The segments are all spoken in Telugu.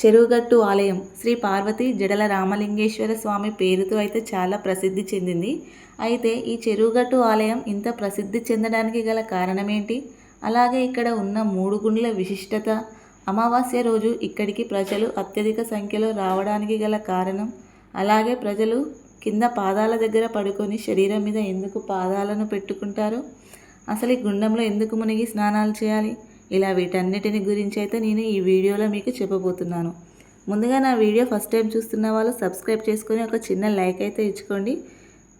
చెరువుగట్టు ఆలయం శ్రీ పార్వతి జడల రామలింగేశ్వర స్వామి పేరుతో అయితే చాలా ప్రసిద్ధి చెందింది. అయితే ఈ చెరువుగట్టు ఆలయం ఇంత ప్రసిద్ధి చెందడానికి గల కారణం ఏంటి? అలాగే ఇక్కడ ఉన్న మూడు గుండ్ల విశిష్టత, అమావాస్య రోజు ఇక్కడికి ప్రజలు అత్యధిక సంఖ్యలో రావడానికి గల కారణం, అలాగే ప్రజలు కింద పాదాల దగ్గర పడుకొని శరీరం మీద ఎందుకు పాదాలను పెట్టుకుంటారు, అసలు ఈ గుండంలో ఎందుకు మునిగి స్నానాలు చేయాలి, ఇలా వీటన్నిటిని గురించి అయితే నేను ఈ వీడియోలో మీకు చెప్పబోతున్నాను. ముందుగా నా వీడియో ఫస్ట్ టైం చూస్తున్న వాళ్ళు సబ్స్క్రైబ్ చేసుకొని ఒక చిన్న లైక్ అయితే ఇచ్చుకోండి.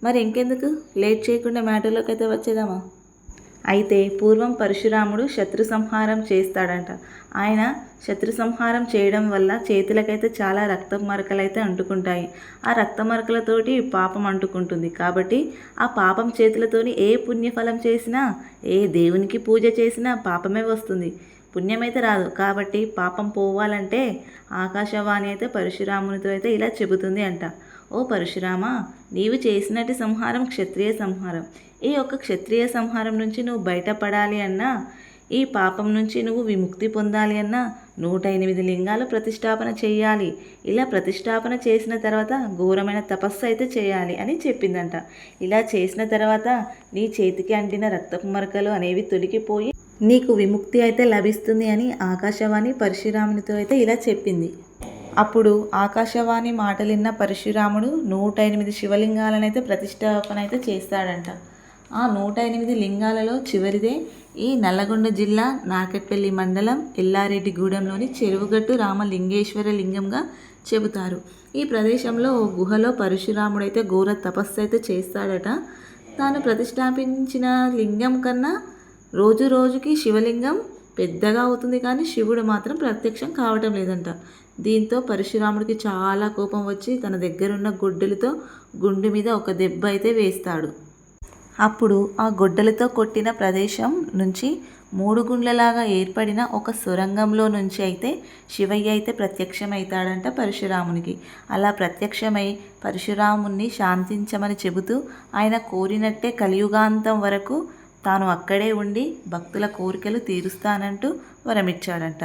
మరి ఇంకెందుకు లేట్ చేయకుండా మ్యాటర్లోకి అయితే వచ్చేద్దామా? అయితే పూర్వం పరశురాముడు శత్రు సంహారం చేస్తాడంట. ఆయన శత్రు సంహారం చేయడం వల్ల చేతులకైతే చాలా రక్త మరకలైతే అంటుకుంటాయి. ఆ రక్త మరకలతోటి పాపం అంటుకుంటుంది. కాబట్టి ఆ పాపం చేతులతోని ఏ పుణ్యఫలం చేసినా, ఏ దేవునికి పూజ చేసినా పాపమే వస్తుంది, పుణ్యమైతే రాదు. కాబట్టి పాపం పోవాలంటే ఆకాశవాణి అయితే పరశురామునితో అయితే ఇలా చెబుతుంది అంట. ఓ పరశురామ, నీవు చేసినట్టు సంహారం క్షత్రియ సంహారం. ఈ యొక్క క్షత్రియ సంహారం నుంచి నువ్వు బయటపడాలి అన్నా, ఈ పాపం నుంచి నువ్వు విముక్తి పొందాలి అన్నా 108 లింగాలు ప్రతిష్టాపన చేయాలి. ఇలా ప్రతిష్టాపన చేసిన తర్వాత ఘోరమైన తపస్సు అయితే చేయాలి అని చెప్పిందంట. ఇలా చేసిన తర్వాత నీ చేతికి అంటిన రక్తపు మరకలు అనేవి తొలగిపోయి నీకు విముక్తి అయితే లభిస్తుంది అని ఆకాశవాణి పరశురామునితో అయితే ఇలా చెప్పింది. అప్పుడు ఆకాశవాణి మాటలిన్న పరశురాముడు 108 శివలింగాలను అయితే ప్రతిష్టాపన అయితే చేస్తాడంట. ఆ 108 లింగాలలో చివరిదే ఈ నల్లగొండ జిల్లా నార్కెట్పల్లి మండలం ఎల్లారెడ్డిగూడెంలోని చెరువుగట్టు రామలింగేశ్వర లింగంగా చెబుతారు. ఈ ప్రదేశంలో ఓ గుహలో పరశురాముడైతే ఘోర తపస్సు అయితే చేస్తాడట. తాను ప్రతిష్టాపించిన లింగం కన్నా రోజు రోజుకి శివలింగం పెద్దగా అవుతుంది, కానీ శివుడు మాత్రం ప్రత్యక్షం కావటం లేదంట. దీంతో పరశురాముడికి చాలా కోపం వచ్చి తన దగ్గరున్న గొడ్డలితో గుండు మీద ఒక దెబ్బ అయితే వేస్తాడు. అప్పుడు ఆ గొడ్డలితో కొట్టిన ప్రదేశం నుంచి 3 గుండ్లలాగా ఏర్పడిన ఒక సొరంగంలో నుంచి అయితే శివయ్య అయితే ప్రత్యక్షమవుతాడంట పరశురామునికి. అలా ప్రత్యక్షమై పరశురాముణ్ణి శాంతించమని చెబుతూ ఆయన కోరినట్టే కలియుగాంతం వరకు తాను అక్కడే ఉండి భక్తుల కోరికలు తీరుస్తానంటూ వరమిచ్చాడంట.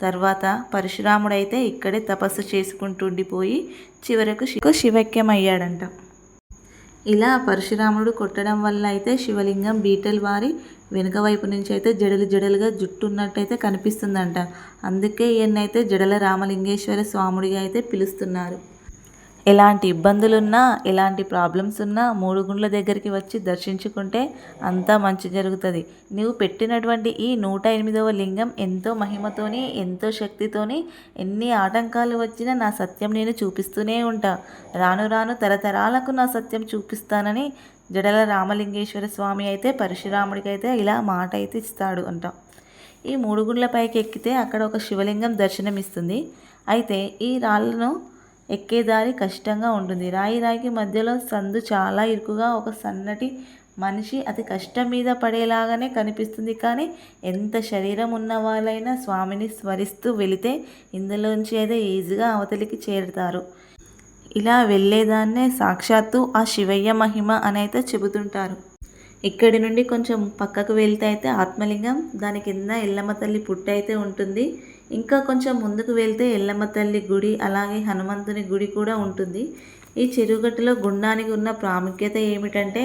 తర్వాత పరశురాముడైతే ఇక్కడే తపస్సు చేసుకుంటుండిపోయి చివరకు శివైక్యమయ్యాడంట. ఇలా పరశురాముడు కొట్టడం వల్ల అయితే శివలింగం బీటలు వారి వెనుక వైపు నుంచి అయితే జడలు జడలుగా జుట్టున్నట్టయితే కనిపిస్తుందంట. అందుకే ఈయనైతే జడల రామలింగేశ్వర స్వాముడిగా అయితే పిలుస్తున్నారు. ఎలాంటి ఇబ్బందులున్నా, ఎలాంటి ప్రాబ్లమ్స్ ఉన్నా 3 గుండ్ల దగ్గరికి వచ్చి దర్శించుకుంటే అంతా మంచి జరుగుతుంది. నువ్వు పెట్టినటువంటి ఈ 108వ లింగం ఎంతో మహిమతోని, ఎంతో శక్తితోని ఎన్ని ఆటంకాలు వచ్చినా నా సత్యం నేను చూపిస్తూనే ఉంటా, రాను రాను తరతరాలకు నా సత్యం చూపిస్తానని జడల రామలింగేశ్వర స్వామి అయితే పరశురాముడికి అయితే ఇలా మాట అయితే ఇస్తాడు అంట. ఈ 3 గుండ్ల పైకి ఎక్కితే అక్కడ ఒక శివలింగం దర్శనమిస్తుంది. అయితే ఈ రాళ్ళను ఎక్కేదారి కష్టంగా ఉంటుంది. రాయి రాయికి మధ్యలో సందు చాలా ఇరుకుగా ఒక సన్నటి మనిషి అతి కష్టం మీద పడేలాగానే కనిపిస్తుంది. కానీ ఎంత శరీరం ఉన్న వాళ్ళైనా స్వామిని స్మరిస్తూ వెళితే ఇందులోంచి అయితే ఈజీగా అవతలికి చేరుతారు. ఇలా వెళ్ళేదాన్నే సాక్షాత్తు ఆ శివయ్య మహిమ అని అయితే చెబుతుంటారు. ఇక్కడి నుండి కొంచెం పక్కకు వెళ్తే అయితే ఆత్మలింగం, దాని కింద ఎల్లమ్మ తల్లి పుట్ట అయితే ఉంటుంది. ఇంకా కొంచెం ముందుకు వెళ్తే ఎల్లమ్మ తల్లి గుడి, అలాగే హనుమంతుని గుడి కూడా ఉంటుంది. ఈ చెరువుగట్టులో గుండానికి ఉన్న ప్రాముఖ్యత ఏమిటంటే,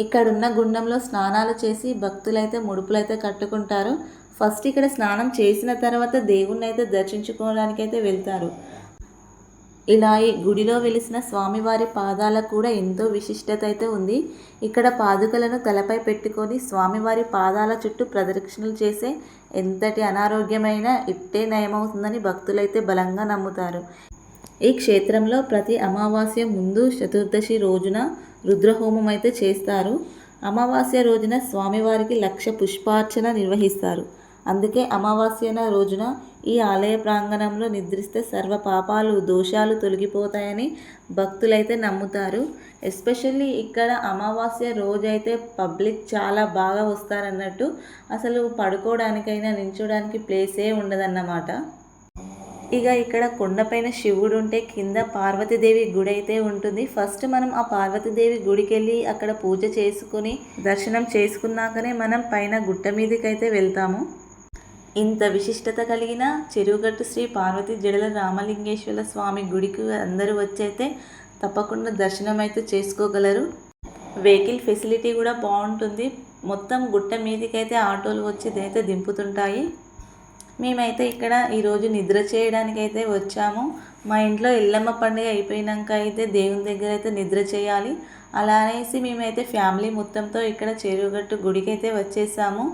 ఇక్కడున్న గుండంలో స్నానాలు చేసి భక్తులైతే ముడుపులైతే కట్టుకుంటారు. ఫస్ట్ ఇక్కడ స్నానం చేసిన తర్వాత దేవుణ్ణి అయితే దర్శించుకోవడానికి అయితే వెళ్తారు. ఇలా ఈ గుడిలో వెలిసిన స్వామివారి పాదాలకు కూడా ఎంతో విశిష్టత అయితే ఉంది. ఇక్కడ పాదుకలను తలపై పెట్టుకొని స్వామివారి పాదాల చుట్టూ ప్రదక్షిణలు చేసే ఎంతటి అనారోగ్యమైనా ఇట్టే నయమవుతుందని భక్తులైతే బలంగా నమ్ముతారు. ఈ క్షేత్రంలో ప్రతి అమావాస్య ముందు చతుర్దశి రోజున రుద్రహోమం అయితే చేస్తారు. అమావాస్య రోజున స్వామివారికి 1,00,000 పుష్పార్చన నిర్వహిస్తారు. అందుకే అమావాస్యన రోజున ఈ ఆలయ ప్రాంగణంలో నిద్రిస్తే సర్వ పాపాలు, దోషాలు తొలగిపోతాయని భక్తులైతే నమ్ముతారు. ఎస్పెషల్లీ ఇక్కడ అమావాస్య రోజైతే పబ్లిక్ చాలా బాగా వస్తారన్నట్టు. అసలు పడుకోవడానికైనా నించోడానికి ప్లేసే ఉండదన్నమాట. ఇక ఇక్కడ కొండపైన శివుడు ఉంటే కింద పార్వతీదేవి గుడి అయితే ఉంటుంది. ఫస్ట్ మనం ఆ పార్వతీదేవి గుడికి వెళ్ళి అక్కడ పూజ చేసుకుని దర్శనం చేసుకున్నాకనే మనం పైన గుట్ట మీదకి అయితే వెళ్తాము. ఇంత విశిష్టత కలిగిన చెరువుగట్టు శ్రీ పార్వతీ జడల రామలింగేశ్వర స్వామి గుడికి అందరూ వచ్చైతే తప్పకుండా దర్శనం అయితే చేసుకోగలరు. వెహికల్ ఫెసిలిటీ కూడా బాగుంటుంది. మొత్తం గుట్ట మీదకైతే ఆటోలు వచ్చి అయితే దింపుతుంటాయి. మేమైతే ఇక్కడ ఈరోజు నిద్ర చేయడానికి అయితే వచ్చాము. మా ఇంట్లో ఎల్లమ్మ పండుగ అయిపోయినాక అయితే దేవుని దగ్గర అయితే నిద్ర చేయాలి. అలా అనేసి మేమైతే ఫ్యామిలీ మొత్తంతో ఇక్కడ చెరువుగట్టు గుడికి అయితే వచ్చేసాము.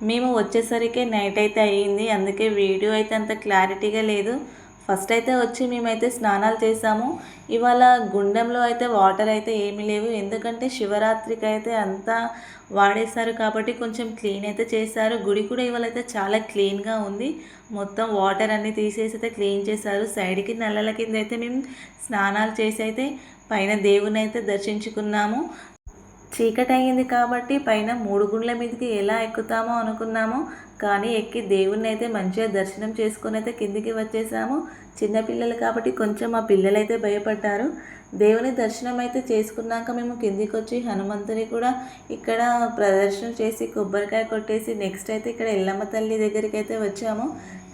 మేము వచ్చేసరికి నైట్ అయితే అయ్యింది, అందుకే వీడియో అయితే అంత క్లారిటీగా లేదు. ఫస్ట్ అయితే వచ్చి మేమైతే స్నానాలు చేసాము. ఇవాళ గుండంలో అయితే వాటర్ అయితే ఏమీ లేవు, ఎందుకంటే శివరాత్రికి అయితే అంతా వాడేశారు కాబట్టి కొంచెం క్లీన్ అయితే చేశారు. గుడి కూడా ఇవాళ అయితే చాలా క్లీన్గా ఉంది. మొత్తం వాటర్ అన్నీ తీసేసి అయితే క్లీన్ చేశారు. సైడ్కి నల్లల కింద అయితే మేము స్నానాలు చేసి అయితే పైన దేవుని అయితే దర్శించుకున్నాము. చీకటి అయ్యింది కాబట్టి పైన 3 గుండ్ల మీదకి ఎలా ఎక్కుతామో అనుకున్నాము, కానీ ఎక్కి దేవుణ్ణి అయితే మంచిగా దర్శనం చేసుకొని అయితే కిందికి వచ్చేసాము. చిన్నపిల్లలు కాబట్టి కొంచెం మా పిల్లలైతే భయపడ్డారు. దేవుని దర్శనం అయితే చేసుకున్నాక మేము కిందికి వచ్చి హనుమంతుని కూడా ఇక్కడ ప్రదర్శన చేసి కొబ్బరికాయ కొట్టేసి నెక్స్ట్ అయితే ఇక్కడ ఎల్లమ్మ తల్లి దగ్గరికి అయితే వచ్చాము.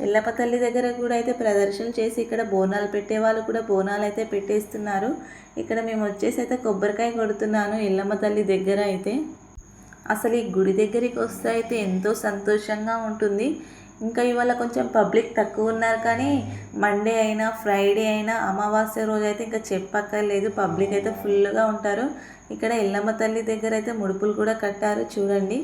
ఎల్లమ్మ తల్లి దగ్గర కూడా అయితే ప్రదర్శన చేసి ఇక్కడ బోనాలు పెట్టే వాళ్ళు కూడా బోనాలు అయితే పెట్టేస్తున్నారు. ఇక్కడ మేము వచ్చేసి అయితే కొబ్బరికాయ కొడుతున్నాను ఎల్లమ్మ తల్లి దగ్గర అయితే. అసలు ఈ గుడి దగ్గరికి వస్తే అయితే ఎంతో సంతోషంగా ఉంటుంది. ఇంకా ఇవాళ కొంచెం పబ్లిక్ తక్కువ ఉన్నారు, కానీ మండే అయినా ఫ్రైడే అయినా అమావాస్య రోజు అయితే ఇంకా చెప్పక్కర్లేదు, పబ్లిక్ అయితే ఫుల్గా ఉంటారు. ఇక్కడ ఎల్లమ్మ తల్లి దగ్గర అయితే ముడుపులు కూడా కట్టారు చూడండి.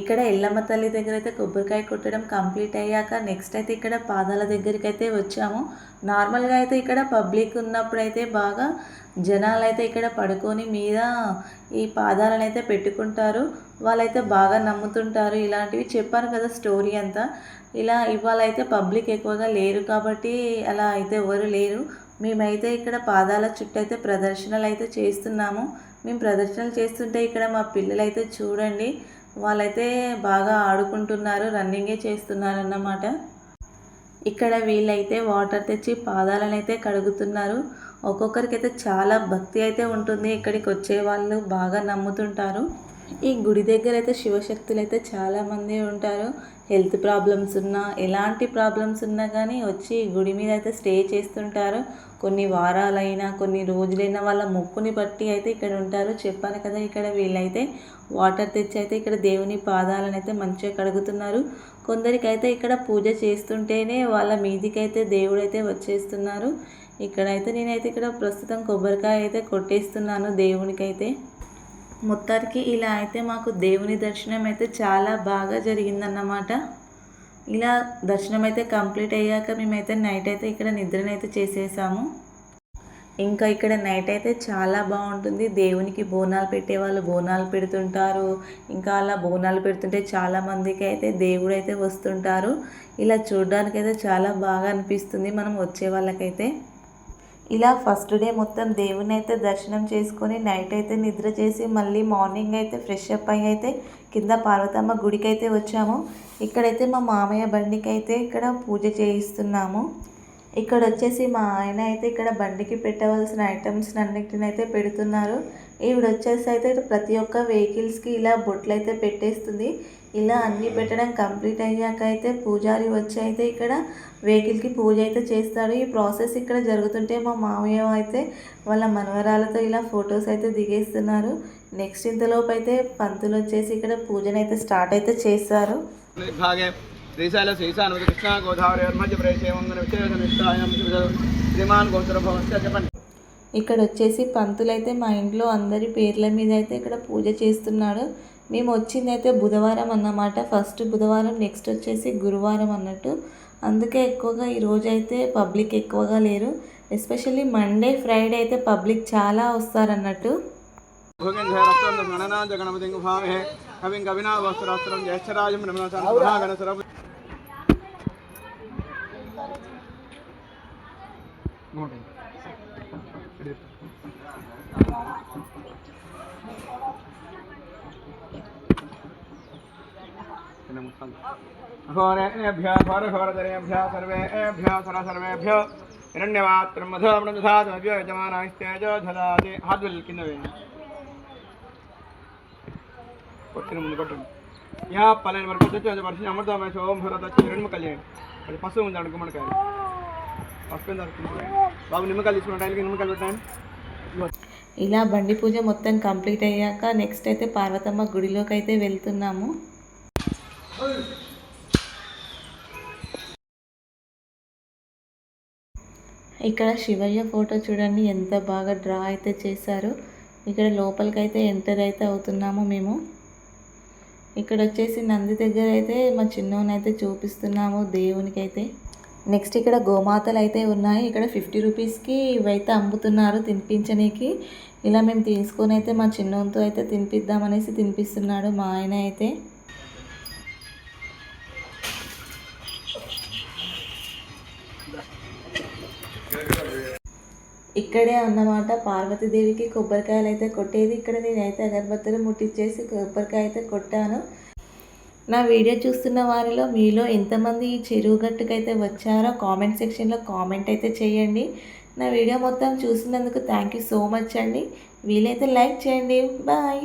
ఇక్కడ ఎల్లమ్మ తల్లి దగ్గర అయితే కొబ్బరికాయ కొట్టడం కంప్లీట్ అయ్యాక నెక్స్ట్ అయితే ఇక్కడ పాదాల దగ్గరికి అయితే వచ్చాము. నార్మల్గా అయితే ఇక్కడ పబ్లిక్ ఉన్నప్పుడు అయితే బాగా జనాలు అయితే ఇక్కడ పడుకొని మీద ఈ పాదాలను అయితే పెట్టుకుంటారు. వాళ్ళైతే బాగా నమ్ముతుంటారు. ఇలాంటివి చెప్పాను కదా స్టోరీ అంతా. ఇలా ఇవాళ అయితే పబ్లిక్ ఎక్కువగా లేరు కాబట్టి అలా అయితే ఎవరు లేరు. మేమైతే ఇక్కడ పాదాల చుట్టూ అయితే ప్రదర్శనలు అయితే చేస్తున్నాము. మేము ప్రదర్శనలు చేస్తుంటే ఇక్కడ మా పిల్లలు అయితే చూడండి, వాళ్ళైతే బాగా ఆడుకుంటున్నారు, రన్నింగే చేస్తున్నారు అన్నమాట. ఇక్కడ వీళ్ళైతే వాటర్ తెచ్చి పాదాలను అయితే కడుగుతున్నారు. ఒక్కొక్కరికి అయితే చాలా భక్తి అయితే ఉంటుంది. ఇక్కడికి వచ్చే వాళ్ళు బాగా నమ్ముతుంటారు. ఈ గుడి దగ్గర అయితే శివశక్తులు అయితే చాలామంది ఉంటారు. హెల్త్ ప్రాబ్లమ్స్ ఉన్నా ఎలాంటి ప్రాబ్లమ్స్ ఉన్నా కానీ వచ్చి గుడి మీద అయితే స్టే చేస్తుంటారు. కొన్ని వారాలైనా కొన్ని రోజులైనా వాళ్ళ మొక్కుని బట్టి అయితే ఇక్కడ ఉంటారు. చెప్పాను కదా, ఇక్కడ వీళ్ళైతే వాటర్ తెచ్చి అయితే ఇక్కడ దేవుని పాదాలను అయితే మంచిగా కడుగుతున్నారు. కొందరికైతే ఇక్కడ పూజ చేస్తుంటేనే వాళ్ళ మీదికైతే దేవుడు అయితే వచ్చేస్తున్నారు. ఇక్కడైతే నేనైతే ఇక్కడ ప్రస్తుతం కొబ్బరికాయ అయితే కొట్టేస్తున్నాను దేవునికైతే. మొత్తానికి ఇలా అయితే మాకు దేవుని దర్శనం అయితే చాలా బాగా జరిగిందన్నమాట. ఇలా దర్శనం అయితే కంప్లీట్ అయ్యాక మేమైతే నైట్ అయితే ఇక్కడ నిద్రనైతే చేసేసాము. ఇంకా ఇక్కడ నైట్ అయితే చాలా బాగుంటుంది. దేవునికి బోనాలు పెట్టేవాళ్ళు బోనాలు పెడుతుంటారు. ఇంకా అలా బోనాలు పెడుతుంటే చాలామందికి అయితే దేవుడు అయితే వస్తుంటారు. ఇలా చూడడానికి అయితే చాలా బాగా అనిపిస్తుంది మనం వచ్చే వాళ్ళకైతే. ఇలా ఫస్ట్ డే మొత్తం దేవుని అయితే దర్శనం చేసుకొని నైట్ అయితే నిద్ర చేసి మళ్ళీ మార్నింగ్ అయితే ఫ్రెష్ అప్ అయ్యి అయితే కింద పార్వతమ్మ గుడికి అయితే వచ్చాము. ఇక్కడైతే మా మామయ్య బండికి అయితే ఇక్కడ పూజ చేయిస్తున్నాము. ఇక్కడ వచ్చేసి మా ఆయన అయితే ఇక్కడ బండికి పెట్టవలసిన ఐటమ్స్ అన్నిటిని అయితే పెడుతున్నారు. ఈవిడ వచ్చేసి అయితే ప్రతి ఒక్క వెహికల్స్కి ఇలా బొట్లు అయితే పెట్టేస్తుంది. ఇలా అన్నీ పెట్టడం కంప్లీట్ అయ్యాక అయితే పూజారి వచ్చి అయితే ఇక్కడ వెహికల్కి పూజ అయితే చేస్తాడు. ఈ ప్రాసెస్ ఇక్కడ జరుగుతుంటే మా మామయ్య అయితే వాళ్ళ మనవరాలతో ఇలా ఫొటోస్ అయితే దిగేస్తున్నారు. నెక్స్ట్ ఇంతలోపు అయితే పంతులు వచ్చేసి ఇక్కడ పూజనైతే స్టార్ట్ అయితే చేస్తారు. శ్రీశైల శ్రీశానుమతి కృష్ణ గోదావరి మధ్య ప్రదేశం శ్రీమాన్ గోచర భవన్ చెప్పండి. ఇక్కడ వచ్చేసి పంతులైతే మా ఇంట్లో అందరి పేర్ల మీద అయితే ఇక్కడ పూజ చేస్తున్నాడు. మేము వచ్చింది అయితే బుధవారం అన్నమాట, ఫస్ట్ బుధవారం, నెక్స్ట్ వచ్చేసి గురువారం అన్నట్టు. అందుకే ఎక్కువగా ఈరోజు అయితే పబ్లిక్ ఎక్కువగా లేరు. ఎస్పెషల్లీ మండే ఫ్రైడే అయితే పబ్లిక్ చాలా వస్తారన్నట్టు. घोरेभ्यः घोरघोरधरेभ्यः सर्वेभ्यः सर्वेभ्यः हिरण्यमात्रं मधुमृं दधातुभ्यो यजमानस्तेजो दधाति हाथ बिल किंद वेయండి కొట్టిన ముందు కొట్టండి యా పలాని వరకు వచ్చి వర్షం అమృతమే శోభం భరత రెండు ముక్కలు చేయండి అది పసుపు ఉంది అడుగు గుమ్మడికాయలు పసుపు దొరుకుతుంది బాబు నిమ్మకాయలు తీసుకున్న టైంకి నిమ్మకాయలు పెట్టండి. ఇలా బండి పూజ మొత్తం కంప్లీట్ అయ్యాక నెక్స్ట్ అయితే పార్వతమ్మ గుడిలోకి అయితే వెళ్తున్నాము. ఇక్కడ శివయ్య ఫోటో చూడండి ఎంత బాగా డ్రా అయితే చేశారు. ఇక్కడ లోపలికి అయితే ఎంటర్ అయితే అవుతున్నాము మేము. ఇక్కడ వచ్చేసి నంది దగ్గర అయితే మా చిన్నోని అయితే చూపిస్తున్నాము దేవునికి అయితే. నెక్స్ట్ ఇక్కడ గోమాతలు అయితే ఉన్నాయి. ఇక్కడ 50 రూపీస్కి ఇవైతే అమ్ముతున్నారు తినిపించడానికి. ఇలా మేము తీసుకొని అయితే మా చిన్నోనితో అయితే తినిపిద్దామనేసి తినిపిస్తున్నాడు మా ఆయన అయితే. ఇక్కడే అన్నమాట పార్వతీదేవికి కొబ్బరికాయలు అయితే కొట్టేది. ఇక్కడ నేనైతే అగరబత్తులు ముట్టించేసి కొబ్బరికాయ అయితే కొట్టాను. నా వీడియో చూస్తున్న వారిలో మీలో ఎంతమంది ఈ చెరువు గట్టుకైతే వచ్చారో కామెంట్ సెక్షన్లో కామెంట్ అయితే చేయండి. నా వీడియో మొత్తం చూసినందుకు థ్యాంక్ యూ సో మచ్ అండి. వీలైతే లైక్ చేయండి. బాయ్.